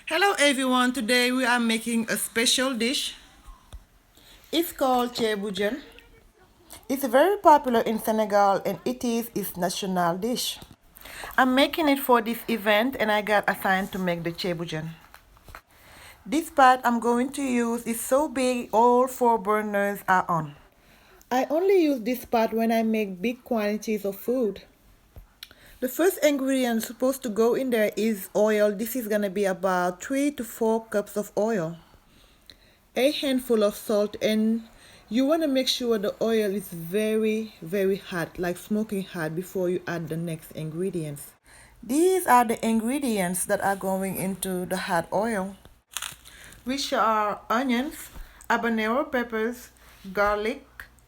Hello everyone, today we are making a special dish. It's called Thieboudienne. It's very popular in Senegal and it is its national dish. I'm making it for this event and I got assigned to make the Thieboudienne. This pot I'm going to use is so big all four burners are on. I only use this pot when I make big quantities of food. The first ingredient supposed to go in there is oil. This is gonna be about 3 to 4 cups of oil. A handful of salt, and you want to make sure the oil is very hot, like smoking hot, before you add the next ingredients. These are the ingredients that are going into the hot oil, which are onions, habanero peppers, garlic,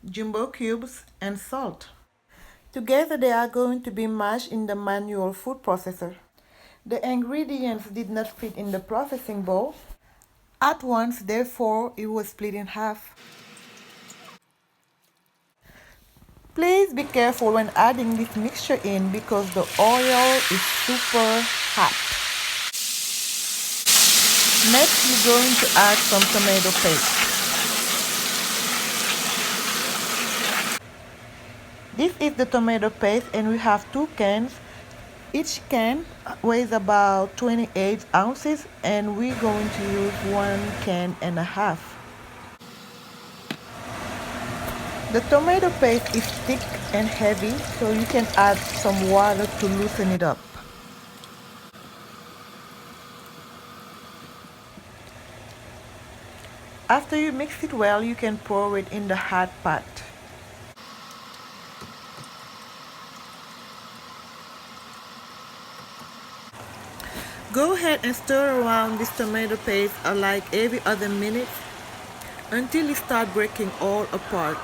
jumbo cubes, and salt. Together they are going to be mashed in the manual food processor. The ingredients did not fit in the processing bowl at once, therefore it was split in half. Please be careful when adding this mixture in because the oil is super hot. Next, you're going to add some tomato paste. This is the tomato paste and we have 2 cans. Each can weighs about 28 ounces and we're going to use 1 can and a half. The tomato paste is thick and heavy, so you can add some water to loosen it up. After you mix it well, you can pour it in the hot pot. Go ahead and stir around this tomato paste like every other minute until it starts breaking all apart.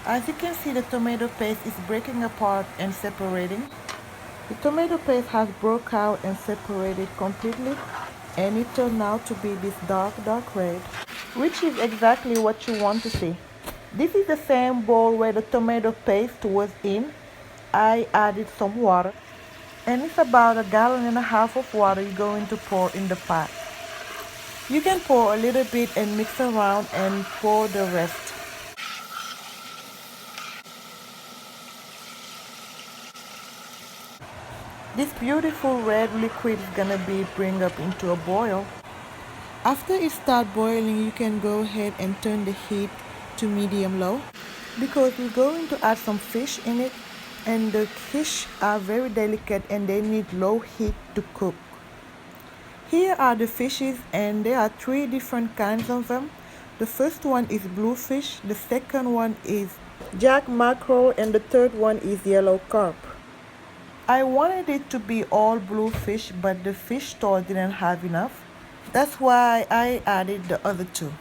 As you can see, the tomato paste is breaking apart and separating. The tomato paste has broke out and separated completely, and it turned out to be this dark red, which is exactly what you want to see. This is the same bowl where the tomato paste was in. I added some water, and it's about 1.5 gallons of water you're going to pour in the pot. You can pour a little bit and mix around and pour the rest. This beautiful red liquid is gonna be bring up into a boil. After it starts boiling, you can go ahead and turn the heat to medium-low because we're going to add some fish in it, and the fish are very delicate and they need low heat to cook. Here are the fishes, and there are 3 different kinds of them. The first one is bluefish, the second one is jack mackerel, and the third one is yellow carp. I wanted it to be all bluefish, but the fish store didn't have enough. That's why I added the other 2.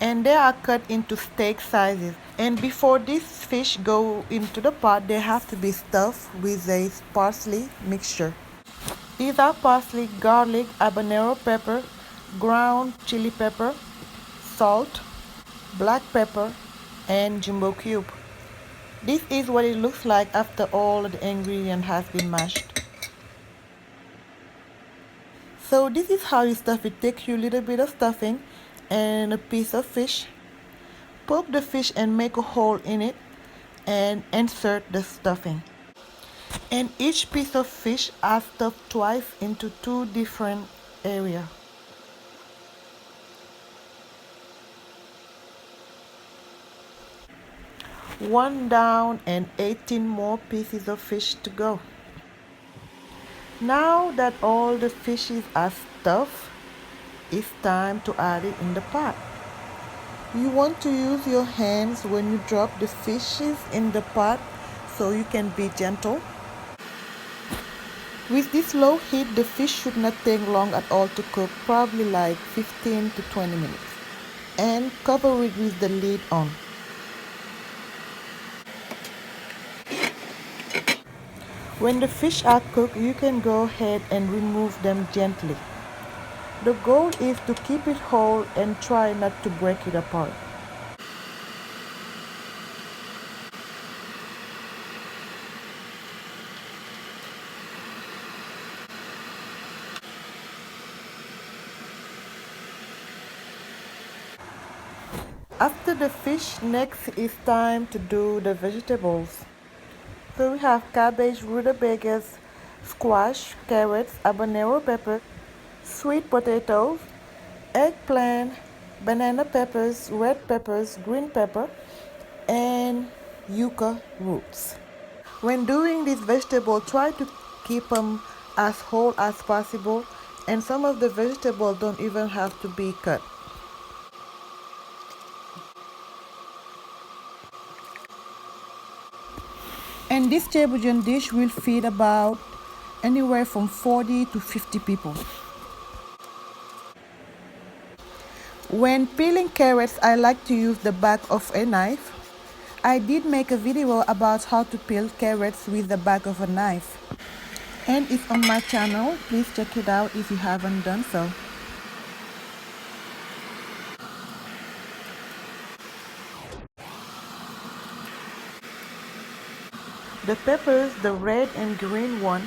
And they are cut into steak sizes. And before this fish go into the pot, they have to be stuffed with a parsley mixture. These are parsley, garlic, habanero pepper, ground chili pepper, salt, black pepper, and jumbo cube. This is what it looks like after all the ingredient has been mashed. So this is how you stuff it. Take you a little bit of stuffing and a piece of fish. Poke the fish and make a hole in it and insert the stuffing. And each piece of fish are stuffed twice into 2 different areas. One down and 18 more pieces of fish to go. Now that all the fishes are stuffed, it's time to add it in the pot. You want to use your hands when you drop the fishes in the pot so you can be gentle. With this low heat, the fish should not take long at all to cook, probably like 15 to 20 minutes. And cover it with the lid on. When the fish are cooked, you can go ahead and remove them gently. The goal is to keep it whole and try not to break it apart. After the fish, next is time to do the vegetables. So we have cabbage, rutabagas, squash, carrots, habanero peppers, sweet potatoes, eggplant, banana peppers, red peppers, green pepper, and yucca roots. When doing these vegetables, try to keep them as whole as possible, and some of the vegetables don't even have to be cut. And this Thieboudienne dish will feed about anywhere from 40 to 50 people. When peeling carrots, I like to use the back of a knife. I did make a video about how to peel carrots with the back of a knife, and it's on my channel. Please check it out if you haven't done so. The peppers, the red and green one,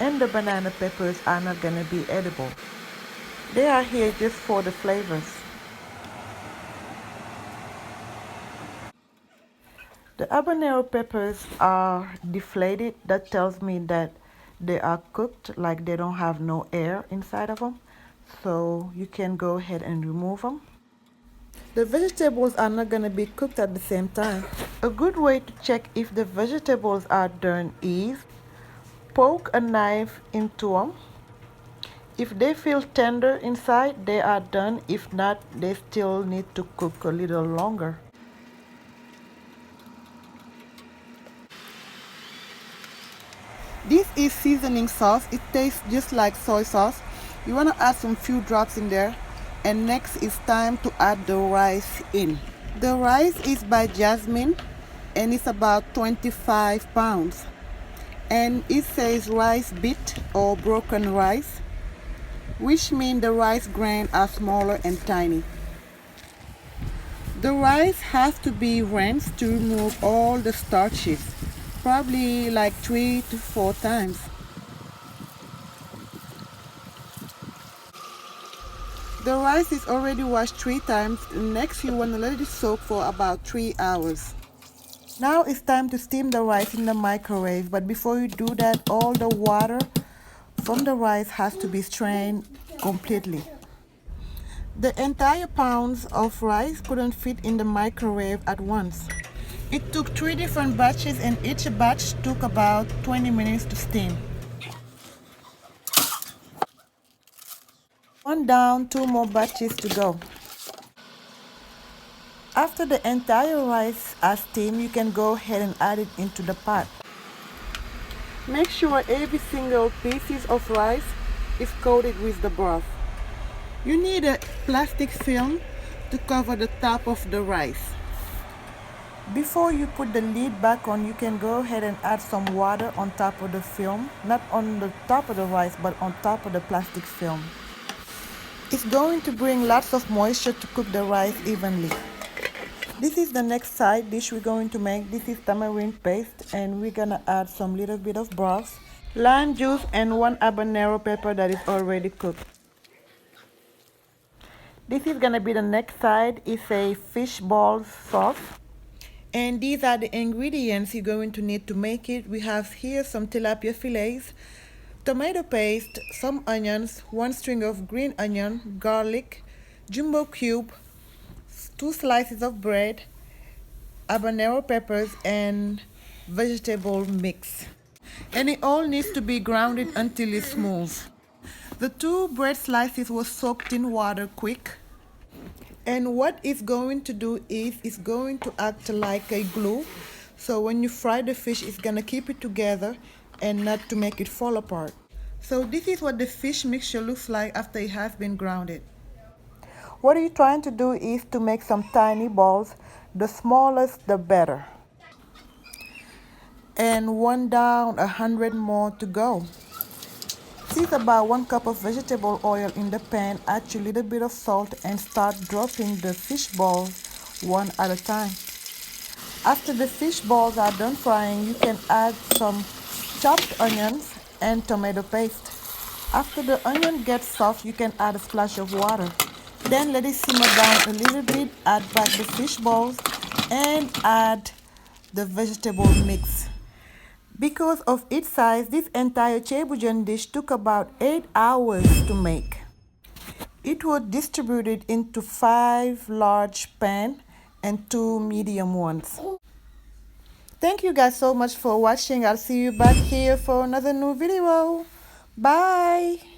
and the banana peppers are not gonna be edible. They are here just for the flavors. The habanero peppers are deflated. That tells me that they are cooked, like they don't have no air inside of them. So you can go ahead and remove them. The vegetables are not going to be cooked at the same time. A good way to check if the vegetables are done is poke a knife into them. If they feel tender inside, they are done. If not, they still need to cook a little longer. This is seasoning sauce. It tastes just like soy sauce. You want to add some few drops in there. And next it's time to add the rice in. The rice is by Jasmine and it's about 25 pounds. And it says rice bit or broken rice, which means the rice grains are smaller and tiny. The rice has to be rinsed to remove all the starches, probably like 3 to 4 times. The rice is already washed 3 times. Next you want to let it soak for about 3 hours. Now it's time to steam the rice in the microwave, but before you do that, all the water from the rice has to be strained completely. The entire pounds of rice couldn't fit in the microwave at once. It took 3 different batches and each batch took about 20 minutes to steam. One down, 2 more batches to go. After the entire rice has steamed, you can go ahead and add it into the pot. Make sure every single piece of rice is coated with the broth. You need a plastic film to cover the top of the rice. Before you put the lid back on, you can go ahead and add some water on top of the film, not on the top of the rice, but on top of the plastic film. It's going to bring lots of moisture to cook the rice evenly. This is the next side dish we're going to make. This is tamarind paste, and we're gonna add some little bit of broth, lime juice, and 1 habanero pepper that is already cooked. This is gonna be the next side. It's a fish ball sauce. And these are the ingredients you're going to need to make it. We have here some tilapia fillets, tomato paste, some onions, 1 string of green onion, garlic, jumbo cube, 2 slices of bread, habanero peppers, and vegetable mix. And it all needs to be grounded until it's smooth. The 2 bread slices were soaked in water quick. And what it's going to do is it's going to act like a glue. So when you fry the fish, it's gonna keep it together and not to make it fall apart. So this is what the fish mixture looks like after it has been grounded. What you're trying to do is to make some tiny balls. The smallest, the better. And 1 down, 100 more to go. Heat about 1 cup of vegetable oil in the pan, add a little bit of salt, and start dropping the fish balls one at a time. After the fish balls are done frying, you can add some chopped onions and tomato paste. After the onion gets soft, you can add a splash of water. Then let it simmer down a little bit, add back the fish balls and add the vegetable mix. Because of its size, this entire Thieboudienne dish took about 8 hours to make. It was distributed into 5 large pans and 2 medium ones. Thank you guys so much for watching. I'll see you back here for another new video. Bye.